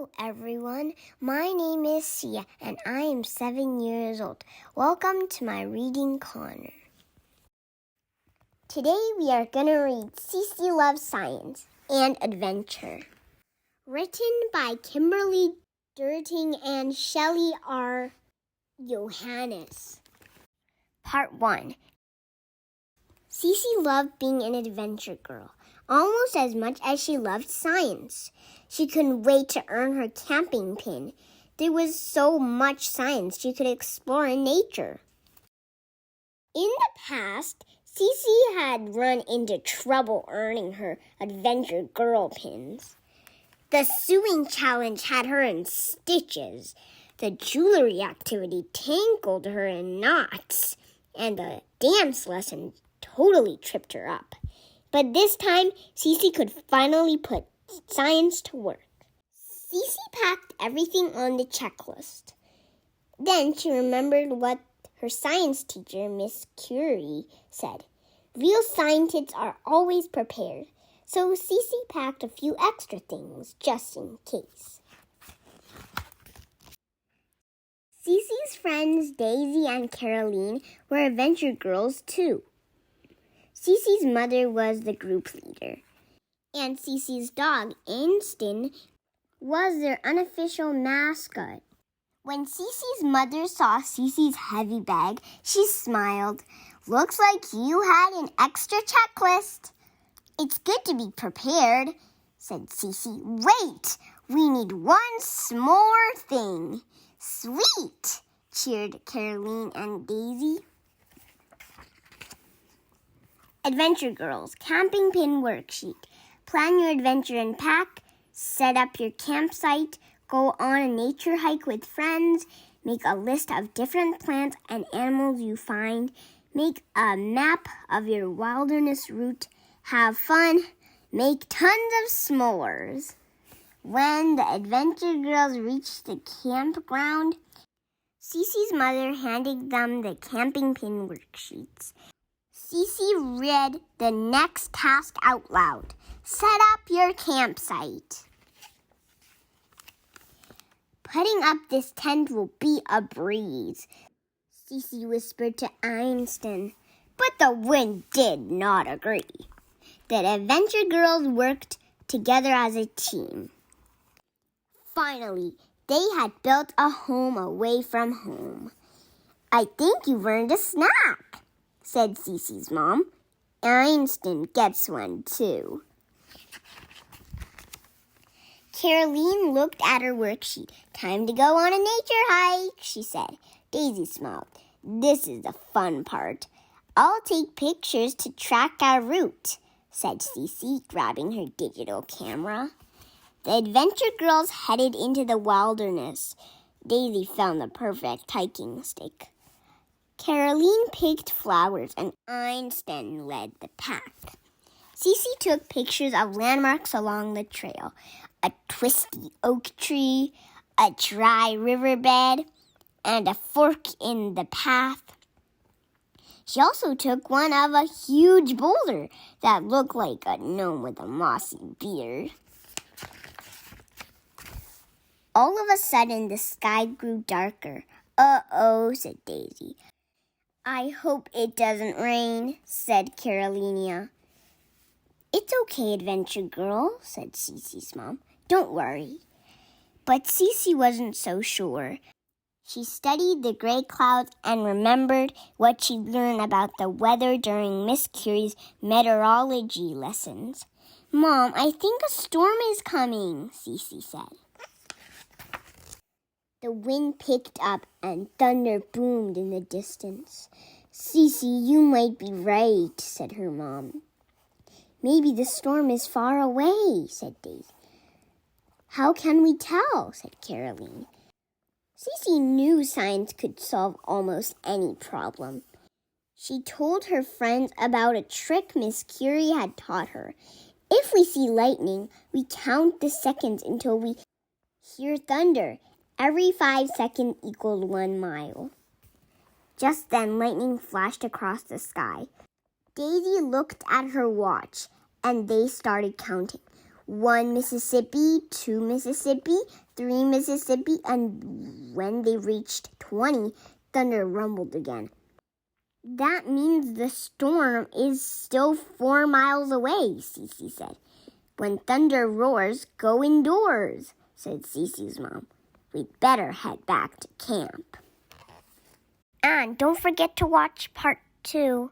Hello everyone, my name is Cece and I am 7 years old. Welcome to my reading corner. Today we are going to read Cece Loves Science and Adventure. Written by Kimberly Durting and Shelley R. Johannes. Part 1. Cece loved being an adventure girl, almost as much as she loved science. She couldn't wait to earn her camping pin. There was so much science she could explore in nature. In the past, Cece had run into trouble earning her adventure girl pins. The sewing challenge had her in stitches. The jewelry activity tangled her in knots. And the dance lesson totally tripped her up. But this time, Cece could finally put science to work. Cece packed everything on the checklist. Then she remembered what her science teacher, Miss Curie, said. Real scientists are always prepared. So Cece packed a few extra things just in case. Cece's friends Daisy and Caroline were adventure girls too. Cece's mother was the group leader, and Cece's dog, Einstein, was their unofficial mascot. When Cece's mother saw Cece's heavy bag, she smiled. Looks like you had an extra checklist. It's good to be prepared, said Cece. Wait, we need one more thing. Sweet, cheered Caroline and Daisy. Adventure Girls, Camping Pin Worksheet. Plan your adventure and pack. Set up your campsite. Go on a nature hike with friends. Make a list of different plants and animals you find. Make a map of your wilderness route. Have fun. Make tons of s'mores. When the Adventure Girls reached the campground, Cece's mother handed them the camping pin worksheets. Cece read the next task out loud. Set up your campsite. Putting up this tent will be a breeze, Cece whispered to Einstein, but the wind did not agree. The Adventure Girls worked together as a team. Finally, they had built a home away from home. I think you've earned a snack, said Cece's mom. Einstein gets one too. Caroline looked at her worksheet. Time to go on a nature hike, she said. Daisy smiled. This is the fun part. I'll take pictures to track our route, said Cece, grabbing her digital camera. The Adventure Girls headed into the wilderness. Daisy found the perfect hiking stick. Caroline picked flowers and Einstein led the pack. Cece took pictures of landmarks along the trail. A twisty oak tree, a dry riverbed, and a fork in the path. She also took one of a huge boulder that looked like a gnome with a mossy beard. All of a sudden, the sky grew darker. Uh-oh, said Daisy. I hope it doesn't rain, said Carolina. It's okay, Adventure Girl, said Cece's mom. Don't worry. But Cece wasn't so sure. She studied the gray clouds and remembered what she'd learned about the weather during Miss Curie's meteorology lessons. Mom, I think a storm is coming, Cece said. The wind picked up and thunder boomed in the distance. Cece, you might be right, said her mom. Maybe the storm is far away, said Daisy. How can we tell, said Caroline. Cece knew science could solve almost any problem. She told her friends about a trick Miss Curie had taught her. If we see lightning, we count the seconds until we hear thunder. Every 5 seconds equaled 1 mile. Just then, lightning flashed across the sky. Daisy looked at her watch, and they started counting. 1 Mississippi, 2 Mississippi, 3 Mississippi, and when they reached 20, thunder rumbled again. That means the storm is still 4 miles away, Cece said. When thunder roars, go indoors, said Cece's mom. We'd better head back to camp. And don't forget to watch part 2.